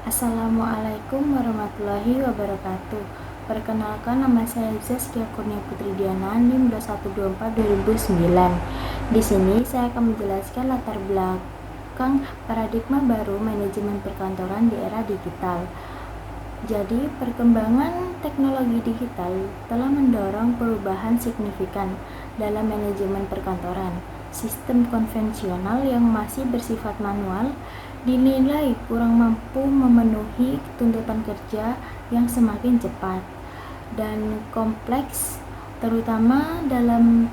Assalamualaikum warahmatullahi wabarakatuh. Perkenalkan, nama saya Zaskia Kurnia Putri Diana, NIM 2124-2009. Di sini saya akan menjelaskan latar belakang paradigma baru manajemen perkantoran di era digital. Jadi, perkembangan teknologi digital telah mendorong perubahan signifikan dalam manajemen perkantoran. Sistem konvensional yang masih bersifat manual dinilai kurang mampu memenuhi tuntutan kerja yang semakin cepat dan kompleks, terutama dalam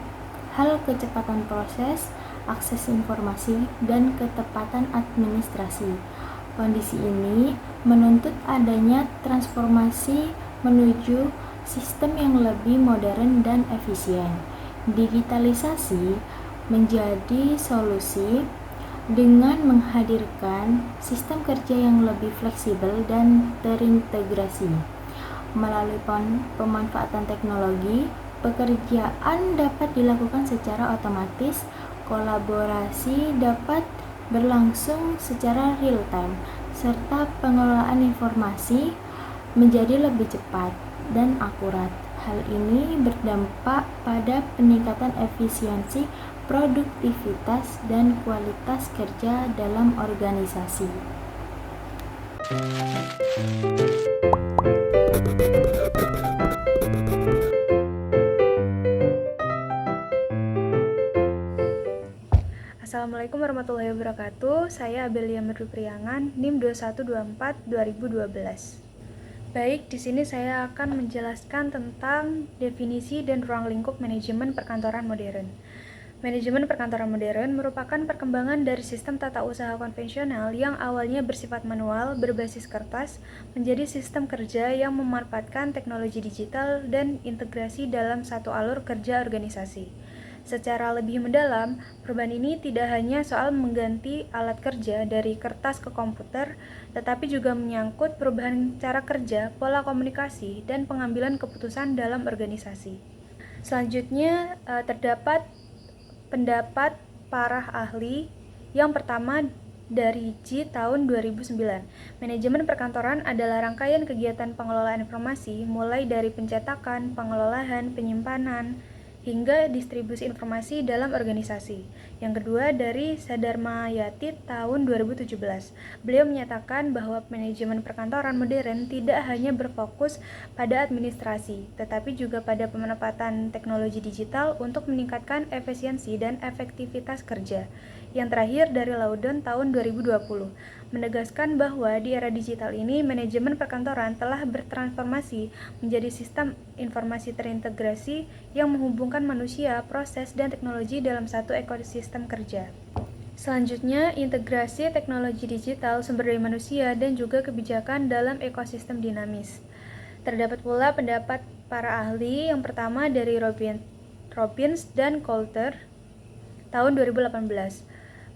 hal kecepatan proses, akses informasi, dan ketepatan administrasi. Kondisi ini menuntut adanya transformasi menuju sistem yang lebih modern dan efisien. Digitalisasi menjadi solusi dengan menghadirkan sistem kerja yang lebih fleksibel dan terintegrasi. Melalui pemanfaatan teknologi, pekerjaan dapat dilakukan secara otomatis, kolaborasi dapat berlangsung secara real time, serta pengelolaan informasi menjadi lebih cepat dan akurat. Hal ini berdampak pada peningkatan efisiensi, produktivitas, dan kualitas kerja dalam organisasi. Assalamualaikum warahmatullahi wabarakatuh. Saya Abelia Merdu Priangan, NIM 2124-2012. Baik, di sini saya akan menjelaskan tentang definisi dan ruang lingkup manajemen perkantoran modern. Manajemen perkantoran modern merupakan perkembangan dari sistem tata usaha konvensional yang awalnya bersifat manual, berbasis kertas, menjadi sistem kerja yang memanfaatkan teknologi digital dan integrasi dalam satu alur kerja organisasi. Secara lebih mendalam, perubahan ini tidak hanya soal mengganti alat kerja dari kertas ke komputer, tetapi juga menyangkut perubahan cara kerja, pola komunikasi, dan pengambilan keputusan dalam organisasi. Selanjutnya, terdapat pendapat para ahli. Yang pertama dari G tahun 2009. Manajemen perkantoran adalah rangkaian kegiatan pengelolaan informasi mulai dari pencetakan, pengelolaan, penyimpanan, hingga distribusi informasi dalam organisasi. Yang kedua dari Sadarma Yati tahun 2017. Beliau menyatakan bahwa manajemen perkantoran modern tidak hanya berfokus pada administrasi, tetapi juga pada pemanfaatan teknologi digital untuk meningkatkan efisiensi dan efektivitas kerja. Yang terakhir dari Laudon tahun 2020, menegaskan bahwa di era digital ini manajemen perkantoran telah bertransformasi menjadi sistem informasi terintegrasi yang menghubungkan manusia, proses, dan teknologi dalam satu ekosistem kerja. Selanjutnya, integrasi teknologi digital, sumber daya manusia, dan juga kebijakan dalam ekosistem dinamis. Terdapat pula pendapat para ahli. Yang pertama dari Robbins dan Coulter tahun 2018.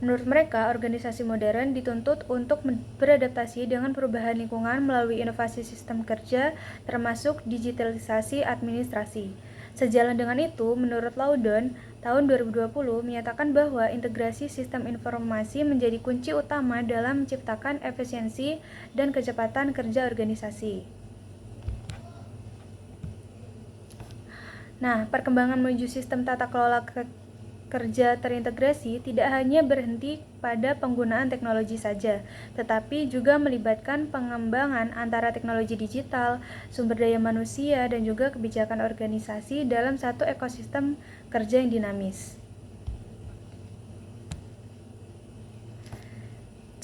Menurut mereka, organisasi modern dituntut untuk beradaptasi dengan perubahan lingkungan melalui inovasi sistem kerja, termasuk digitalisasi administrasi. Sejalan dengan itu, menurut Laudon, tahun 2020 menyatakan bahwa integrasi sistem informasi menjadi kunci utama dalam menciptakan efisiensi dan kecepatan kerja organisasi. Nah, perkembangan menuju sistem tata kelola kerja terintegrasi tidak hanya berhenti pada penggunaan teknologi saja, tetapi juga melibatkan pengembangan antara teknologi digital, sumber daya manusia, dan juga kebijakan organisasi dalam satu ekosistem kerja yang dinamis.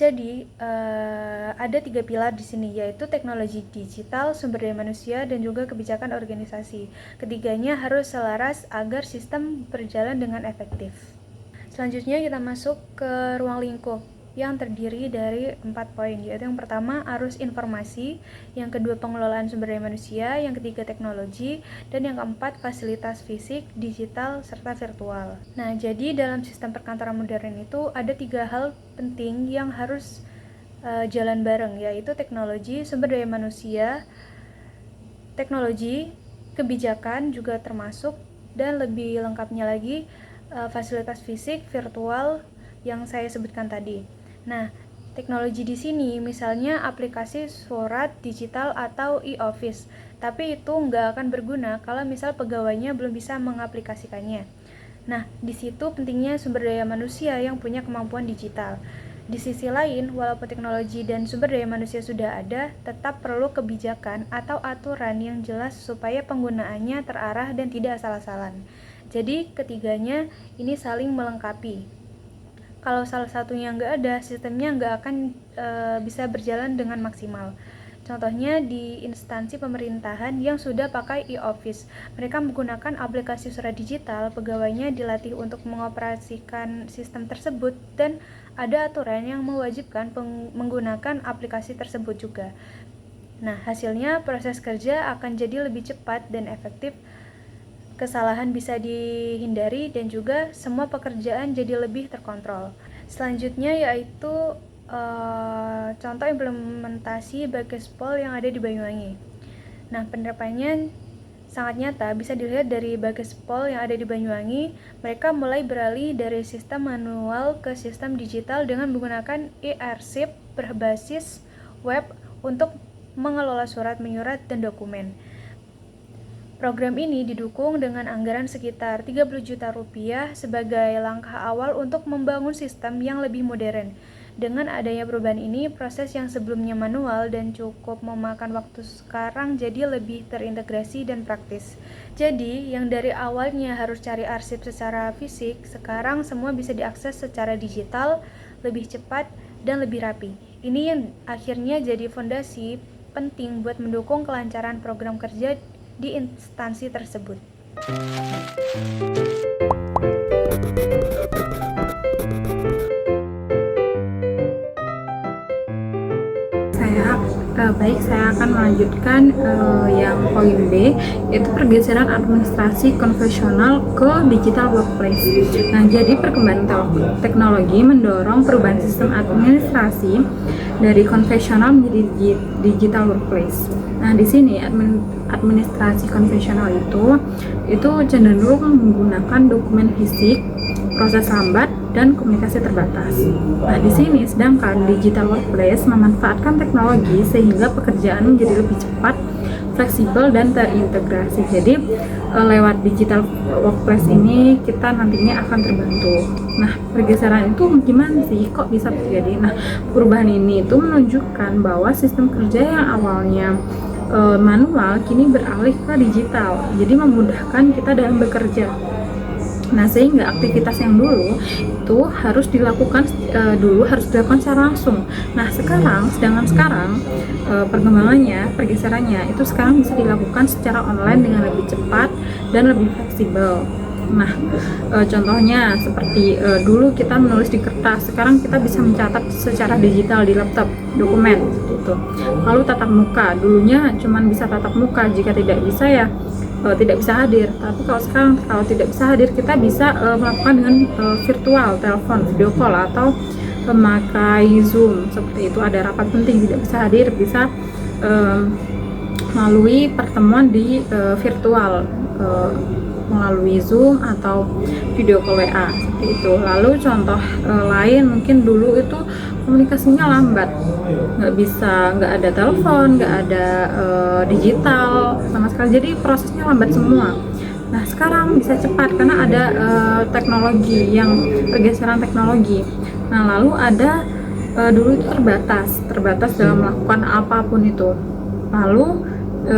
Jadi, ada 3 pilar di sini, yaitu teknologi digital, sumber daya manusia, dan juga kebijakan organisasi. Ketiganya harus selaras agar sistem berjalan dengan efektif. Selanjutnya kita masuk ke ruang lingkup yang terdiri dari 4 poin, yaitu yang pertama arus informasi, yang kedua pengelolaan sumber daya manusia, yang ketiga teknologi, dan yang keempat fasilitas fisik, digital, serta virtual. Nah, jadi dalam sistem perkantoran modern itu ada 3 hal penting yang harus jalan bareng, yaitu teknologi, sumber daya manusia, teknologi, kebijakan juga termasuk, dan lebih lengkapnya lagi fasilitas fisik, virtual yang saya sebutkan tadi. Nah, teknologi di sini, misalnya aplikasi surat digital atau e-office. Tapi itu nggak akan berguna kalau misal pegawainya belum bisa mengaplikasikannya. Nah, di situ pentingnya sumber daya manusia yang punya kemampuan digital. Di sisi lain, walaupun teknologi dan sumber daya manusia sudah ada, tetap perlu kebijakan atau aturan yang jelas supaya penggunaannya terarah dan tidak asal-asalan. Jadi, ketiganya ini saling melengkapi. Kalau salah satunya nggak ada, sistemnya nggak akan bisa berjalan dengan maksimal. Contohnya di instansi pemerintahan yang sudah pakai e-office. Mereka menggunakan aplikasi surat digital, pegawainya dilatih untuk mengoperasikan sistem tersebut dan ada aturan yang mewajibkan menggunakan aplikasi tersebut juga. Nah, hasilnya proses kerja akan jadi lebih cepat dan efektif, kesalahan bisa dihindari, dan juga semua pekerjaan jadi lebih terkontrol. Selanjutnya yaitu contoh implementasi Basketball yang ada di Banyuwangi. Nah, penerapannya sangat nyata, bisa dilihat dari Basketball yang ada di Banyuwangi. Mereka mulai beralih dari sistem manual ke sistem digital dengan menggunakan e-arsip berbasis web untuk mengelola surat menyurat dan dokumen. Program ini didukung dengan anggaran sekitar 30 juta rupiah sebagai langkah awal untuk membangun sistem yang lebih modern. Dengan adanya perubahan ini, proses yang sebelumnya manual dan cukup memakan waktu sekarang jadi lebih terintegrasi dan praktis. Jadi, yang dari awalnya harus cari arsip secara fisik, sekarang semua bisa diakses secara digital, lebih cepat, dan lebih rapi. Ini yang akhirnya jadi fondasi penting buat mendukung kelancaran program kerja di instansi tersebut. Saya akan melanjutkan yang poin B, yaitu pergeseran administrasi konvensional ke digital workplace. Nah, jadi perkembangan teknologi mendorong perubahan sistem administrasi dari konvensional menjadi digital workplace. Nah, di sini administrasi konvensional itu cenderung menggunakan dokumen fisik, proses lambat, dan komunikasi terbatas. Nah, di sini sedangkan digital workplace memanfaatkan teknologi sehingga pekerjaan menjadi lebih cepat, fleksibel, dan terintegrasi. Jadi lewat digital workplace ini kita nantinya akan terbantu. Nah, pergeseran itu gimana sih? Kok bisa terjadi? Nah, perubahan ini itu menunjukkan bahwa sistem kerja yang awalnya manual kini beralih ke digital. Jadi memudahkan kita dalam bekerja. Nah, sehingga aktivitas yang dulu itu harus dilakukan secara langsung. Nah, sedangkan sekarang pergeserannya itu sekarang bisa dilakukan secara online dengan lebih cepat dan lebih fleksibel. Nah, contohnya seperti dulu kita menulis di kertas, sekarang kita bisa mencatat secara digital di laptop, dokumen gitu. Lalu tatap muka, dulunya cuma bisa tatap muka, jika tidak bisa ya tidak bisa hadir. Tapi kalau sekarang kalau tidak bisa hadir, kita bisa melakukan dengan virtual, telepon, video call, atau memakai Zoom. Seperti itu, ada rapat penting tidak bisa hadir, bisa melalui pertemuan di virtual, melalui Zoom atau video call WA, seperti itu. Lalu contoh lain, mungkin dulu itu komunikasinya lambat, nggak ada telepon, nggak ada digital sama sekali, jadi prosesnya lambat semua. Nah, sekarang bisa cepat karena ada pergeseran teknologi. Nah, lalu ada dulu itu terbatas dalam melakukan apapun itu. Lalu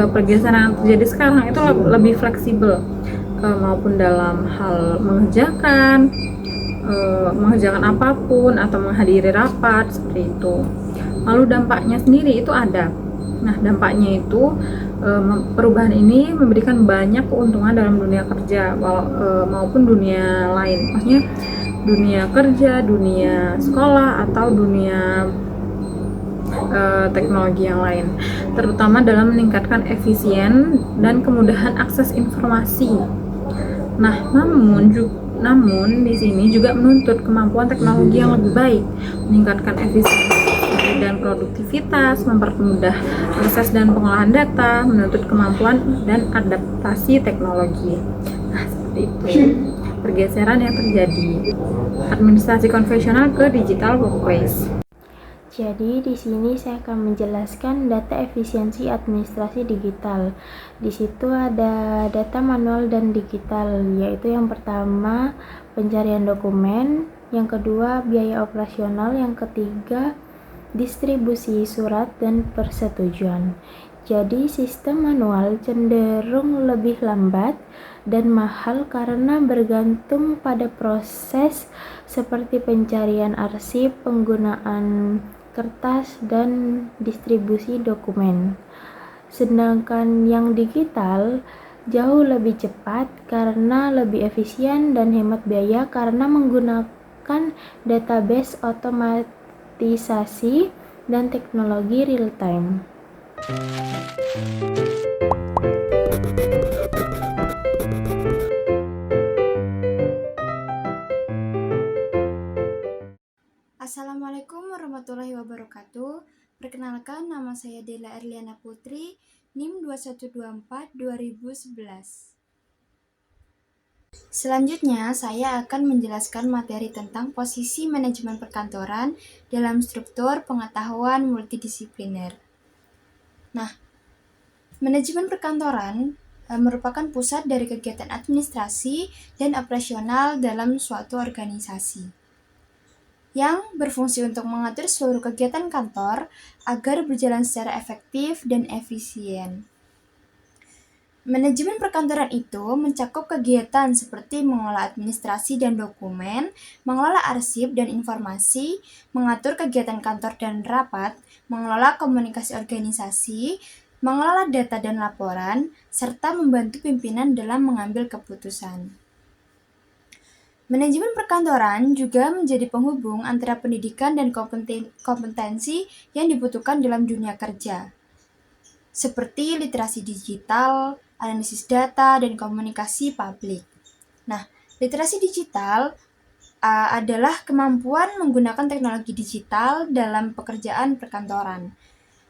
pergeseran yang terjadi sekarang itu lebih fleksibel, maupun dalam hal mengerjakan apapun atau menghadiri rapat, seperti itu. Lalu dampaknya sendiri itu ada. Nah, dampaknya itu perubahan ini memberikan banyak keuntungan dalam dunia kerja maupun dunia lain. Maksudnya dunia kerja, dunia sekolah, atau dunia teknologi yang lain, terutama dalam meningkatkan efisien dan kemudahan akses informasi. Nah, namun di sini juga menuntut kemampuan teknologi yang lebih baik, meningkatkan efisiensi dan produktivitas, mempermudah proses dan pengolahan data, menuntut kemampuan dan adaptasi teknologi. Nah, seperti itu pergeseran yang terjadi administrasi konvensional ke digital workplace. Jadi di sini saya akan menjelaskan data efisiensi administrasi digital. Di situ ada data manual dan digital, yaitu yang pertama pencarian dokumen, yang kedua biaya operasional, yang ketiga distribusi surat dan persetujuan. Jadi sistem manual cenderung lebih lambat dan mahal karena bergantung pada proses seperti pencarian arsip, penggunaan kertas, dan distribusi dokumen. Sedangkan yang digital jauh lebih cepat karena lebih efisien dan hemat biaya karena menggunakan database otomatisasi dan teknologi real time. Assalamualaikum warahmatullahi wabarakatuh. Perkenalkan, nama saya Dela Erliana Putri, NIM 2124-2011. Selanjutnya, saya akan menjelaskan materi tentang posisi manajemen perkantoran dalam struktur pengetahuan multidisipliner. Nah, manajemen perkantoran merupakan pusat dari kegiatan administrasi dan operasional dalam suatu organisasi, yang berfungsi untuk mengatur seluruh kegiatan kantor agar berjalan secara efektif dan efisien. Manajemen perkantoran itu mencakup kegiatan seperti mengelola administrasi dan dokumen, mengelola arsip dan informasi, mengatur kegiatan kantor dan rapat, mengelola komunikasi organisasi, mengelola data dan laporan, serta membantu pimpinan dalam mengambil keputusan. Manajemen perkantoran juga menjadi penghubung antara pendidikan dan kompetensi yang dibutuhkan dalam dunia kerja, seperti literasi digital, analisis data, dan komunikasi publik. Nah, literasi digital adalah kemampuan menggunakan teknologi digital dalam pekerjaan perkantoran.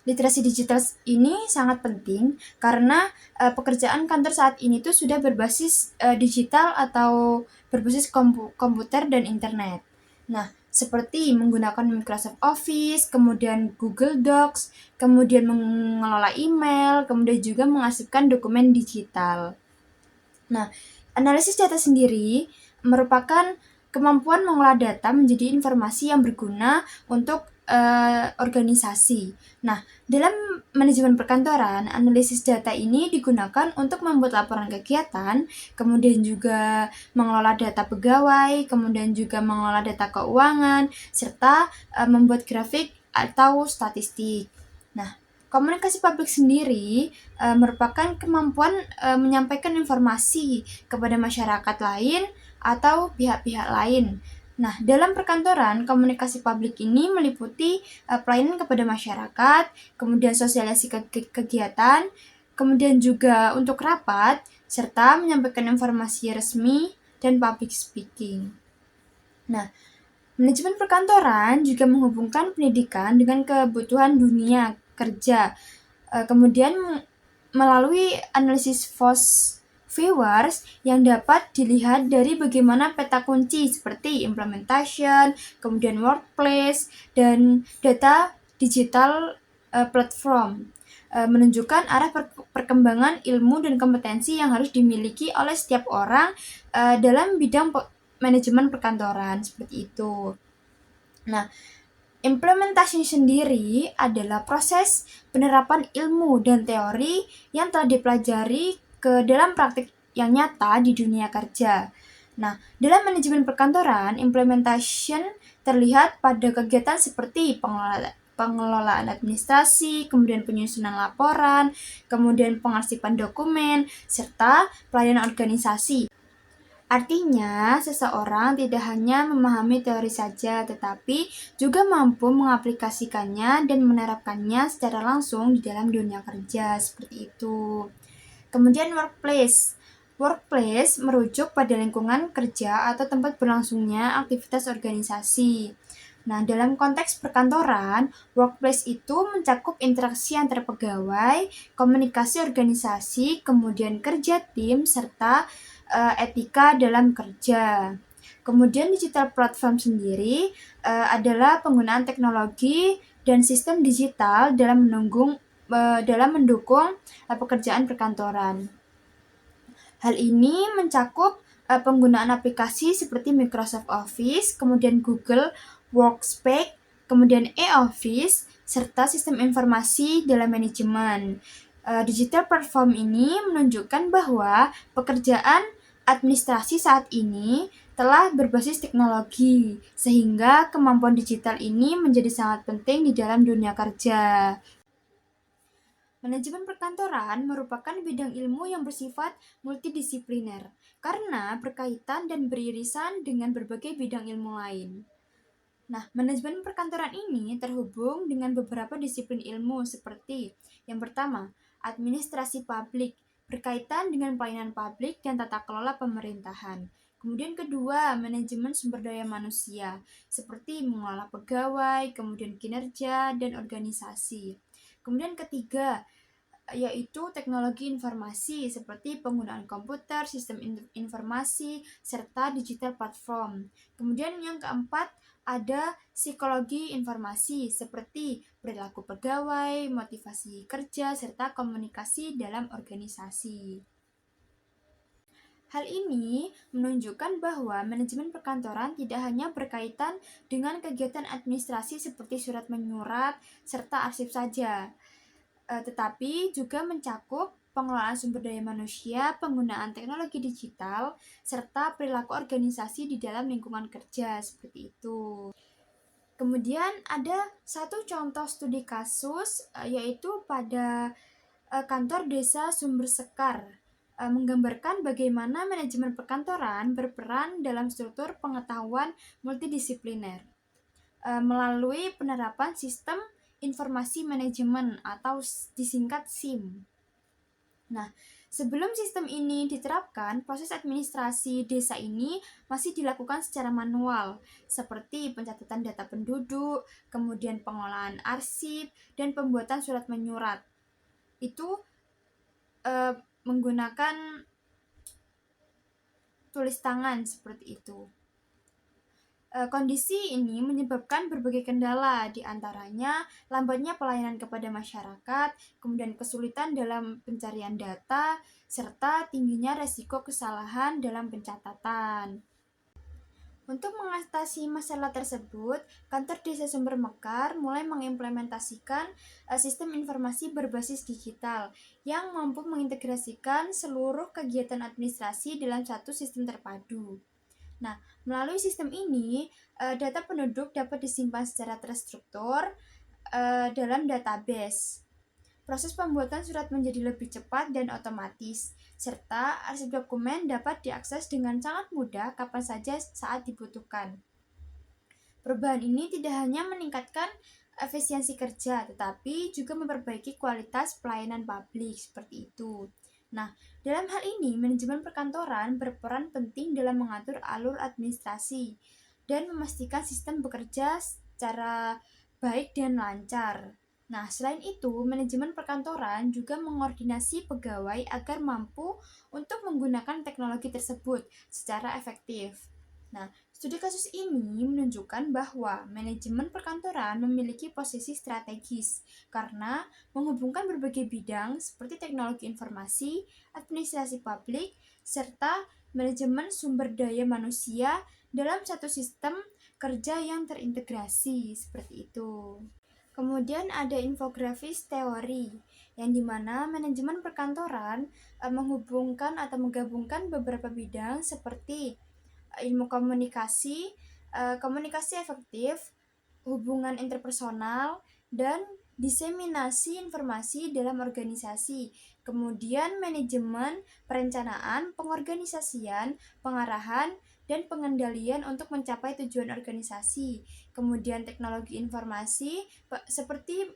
Literasi digital ini sangat penting karena pekerjaan kantor saat ini tuh sudah berbasis digital atau berbasis komputer dan internet. Nah, seperti menggunakan Microsoft Office, kemudian Google Docs, kemudian mengelola email, kemudian juga mengarsipkan dokumen digital. Nah, analisis data sendiri merupakan kemampuan mengolah data menjadi informasi yang berguna untuk organisasi. Nah, dalam manajemen perkantoran, analisis data ini digunakan untuk membuat laporan kegiatan, kemudian juga mengelola data pegawai, kemudian juga mengelola data keuangan, serta membuat grafik atau statistik. Nah, komunikasi publik sendiri merupakan kemampuan menyampaikan informasi kepada masyarakat lain atau pihak-pihak lain. Nah, dalam perkantoran, komunikasi publik ini meliputi pelayanan kepada masyarakat, kemudian sosialisasi kegiatan, kemudian juga untuk rapat, serta menyampaikan informasi resmi dan public speaking. Nah, manajemen perkantoran juga menghubungkan pendidikan dengan kebutuhan dunia kerja. Kemudian melalui analisis viewers yang dapat dilihat dari bagaimana peta kunci seperti implementation, kemudian workplace, dan data digital platform menunjukkan arah perkembangan ilmu dan kompetensi yang harus dimiliki oleh setiap orang dalam bidang manajemen perkantoran seperti itu. Nah, implementasi sendiri adalah proses penerapan ilmu dan teori yang telah dipelajari ke dalam praktik yang nyata di dunia kerja. Nah, dalam manajemen perkantoran, implementation terlihat pada kegiatan seperti pengelolaan administrasi, kemudian penyusunan laporan, kemudian pengarsipan dokumen, serta pelayanan organisasi. Artinya, seseorang tidak hanya memahami teori saja, tetapi juga mampu mengaplikasikannya dan menerapkannya secara langsung di dalam dunia kerja, seperti itu. Kemudian workplace. Workplace merujuk pada lingkungan kerja atau tempat berlangsungnya aktivitas organisasi. Nah, dalam konteks perkantoran, workplace itu mencakup interaksi antar pegawai, komunikasi organisasi, kemudian kerja tim, serta etika dalam kerja. Kemudian digital platform sendiri adalah penggunaan teknologi dan sistem digital dalam mendukung pekerjaan perkantoran. Hal ini mencakup penggunaan aplikasi seperti Microsoft Office, kemudian Google Workspace, kemudian e-Office, serta sistem informasi dalam manajemen. Digital platform ini menunjukkan bahwa pekerjaan administrasi saat ini telah berbasis teknologi, sehingga kemampuan digital ini menjadi sangat penting di dalam dunia kerja. Manajemen perkantoran merupakan bidang ilmu yang bersifat multidisipliner karena berkaitan dan beririsan dengan berbagai bidang ilmu lain. Nah, manajemen perkantoran ini terhubung dengan beberapa disiplin ilmu seperti yang pertama, administrasi publik, berkaitan dengan pelayanan publik dan tata kelola pemerintahan. Kemudian kedua, manajemen sumber daya manusia, seperti mengelola pegawai, kemudian kinerja, dan organisasi. Kemudian ketiga, yaitu teknologi informasi seperti penggunaan komputer, sistem informasi, serta digital platform. Kemudian yang keempat, ada psikologi informasi seperti perilaku pegawai, motivasi kerja, serta komunikasi dalam organisasi. Hal ini menunjukkan bahwa manajemen perkantoran tidak hanya berkaitan dengan kegiatan administrasi seperti surat menyurat serta arsip saja, tetapi juga mencakup pengelolaan sumber daya manusia, penggunaan teknologi digital, serta perilaku organisasi di dalam lingkungan kerja, seperti itu. Kemudian ada satu contoh studi kasus, yaitu pada kantor desa Sumber Sekar, menggambarkan bagaimana manajemen perkantoran berperan dalam struktur pengetahuan multidisipliner melalui penerapan sistem informasi manajemen atau disingkat SIM. Nah, sebelum sistem ini diterapkan, proses administrasi desa ini masih dilakukan secara manual, seperti pencatatan data penduduk, kemudian pengolahan arsip, dan pembuatan surat menyurat. Itu menggunakan tulis tangan seperti itu. Kondisi ini menyebabkan berbagai kendala, di antaranya lambatnya pelayanan kepada masyarakat, kemudian kesulitan dalam pencarian data, serta tingginya resiko kesalahan dalam pencatatan. Untuk mengatasi masalah tersebut, kantor desa Sumber Mekar mulai mengimplementasikan sistem informasi berbasis digital yang mampu mengintegrasikan seluruh kegiatan administrasi dalam satu sistem terpadu. Nah, melalui sistem ini, data penduduk dapat disimpan secara terstruktur dalam database. Proses pembuatan surat menjadi lebih cepat dan otomatis, serta arsip dokumen dapat diakses dengan sangat mudah kapan saja saat dibutuhkan. Perubahan ini tidak hanya meningkatkan efisiensi kerja, tetapi juga memperbaiki kualitas pelayanan publik seperti itu. Nah, dalam hal ini, manajemen perkantoran berperan penting dalam mengatur alur administrasi dan memastikan sistem bekerja secara baik dan lancar. Nah, selain itu, manajemen perkantoran juga mengordinasi pegawai agar mampu untuk menggunakan teknologi tersebut secara efektif. Nah, studi kasus ini menunjukkan bahwa manajemen perkantoran memiliki posisi strategis karena menghubungkan berbagai bidang seperti teknologi informasi, administrasi publik, serta manajemen sumber daya manusia dalam satu sistem kerja yang terintegrasi seperti itu. Kemudian ada infografis teori, yang dimana manajemen perkantoran menghubungkan atau menggabungkan beberapa bidang seperti ilmu komunikasi, komunikasi efektif, hubungan interpersonal, dan diseminasi informasi dalam organisasi. Kemudian manajemen, perencanaan, pengorganisasian, pengarahan, dan pengendalian untuk mencapai tujuan organisasi. Kemudian teknologi informasi seperti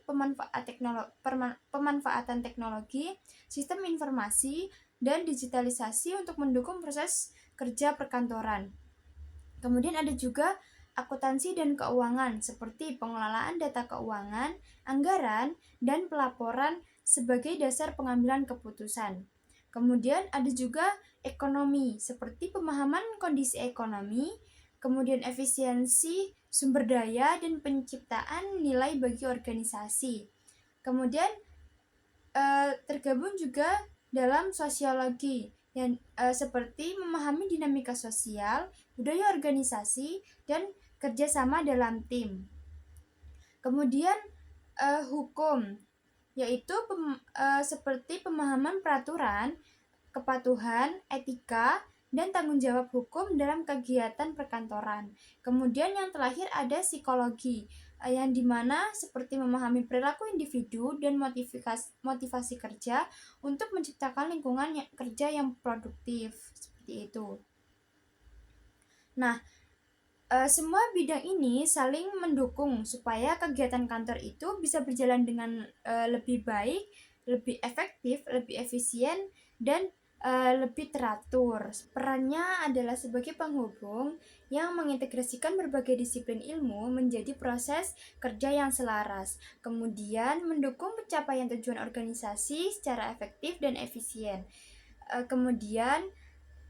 pemanfaatan teknologi, sistem informasi, dan digitalisasi untuk mendukung proses kerja perkantoran. Kemudian ada juga akuntansi dan keuangan seperti pengelolaan data keuangan, anggaran, dan pelaporan sebagai dasar pengambilan keputusan. Kemudian ada juga ekonomi seperti pemahaman kondisi ekonomi, kemudian efisiensi sumber daya, dan penciptaan nilai bagi organisasi. Kemudian tergabung juga dalam sosiologi yang seperti memahami dinamika sosial, budaya organisasi, dan kerjasama dalam tim. Kemudian hukum, yaitu seperti pemahaman peraturan, kepatuhan, etika, dan tanggung jawab hukum dalam kegiatan perkantoran. Kemudian yang terakhir ada psikologi, yang dimana seperti memahami perilaku individu dan motivasi kerja untuk menciptakan lingkungan kerja yang produktif, seperti itu. Nah, semua bidang ini saling mendukung supaya kegiatan kantor itu bisa berjalan dengan lebih baik, lebih efektif, lebih efisien, dan lebih teratur. Perannya adalah sebagai penghubung yang mengintegrasikan berbagai disiplin ilmu menjadi proses kerja yang selaras, kemudian mendukung pencapaian tujuan organisasi secara efektif dan efisien, kemudian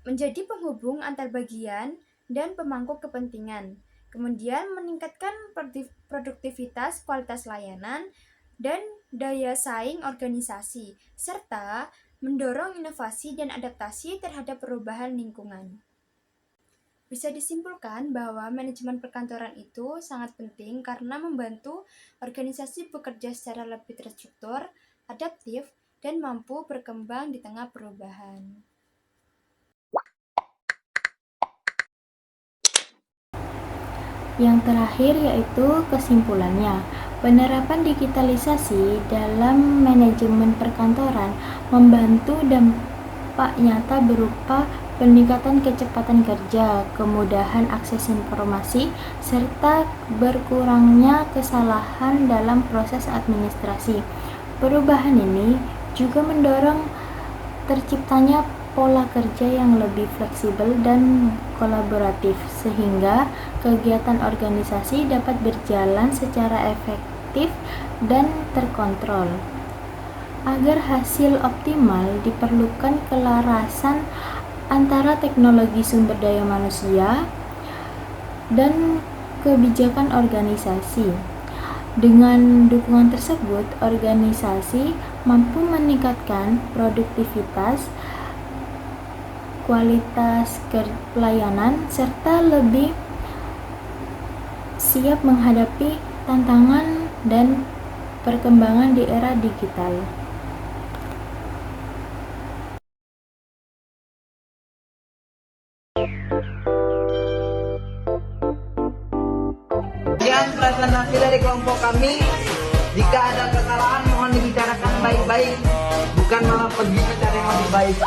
menjadi penghubung antar bagian dan pemangku kepentingan, kemudian meningkatkan produktivitas, kualitas layanan, dan daya saing organisasi, serta mendorong inovasi dan adaptasi terhadap perubahan lingkungan. Bisa disimpulkan bahwa manajemen perkantoran itu sangat penting karena membantu organisasi bekerja secara lebih terstruktur, adaptif, dan mampu berkembang di tengah perubahan. Yang terakhir yaitu kesimpulannya. Penerapan digitalisasi dalam manajemen perkantoran membantu dampak nyata berupa peningkatan kecepatan kerja, kemudahan akses informasi, serta berkurangnya kesalahan dalam proses administrasi. Perubahan ini juga mendorong terciptanya pola kerja yang lebih fleksibel dan kolaboratif, sehingga kegiatan organisasi dapat berjalan secara efektif dan terkontrol. Agar hasil optimal, diperlukan kelarasan antara teknologi sumber daya manusia dan kebijakan organisasi. Dengan dukungan tersebut, organisasi mampu meningkatkan produktivitas, kualitas pelayanan, serta lebih siap menghadapi tantangan dan perkembangan di era digital. Sekian presentasi dari kelompok kami. Jika ada kesalahan mohon dibicarakan baik-baik, bukan malah pergi ke cara yang lebih baik.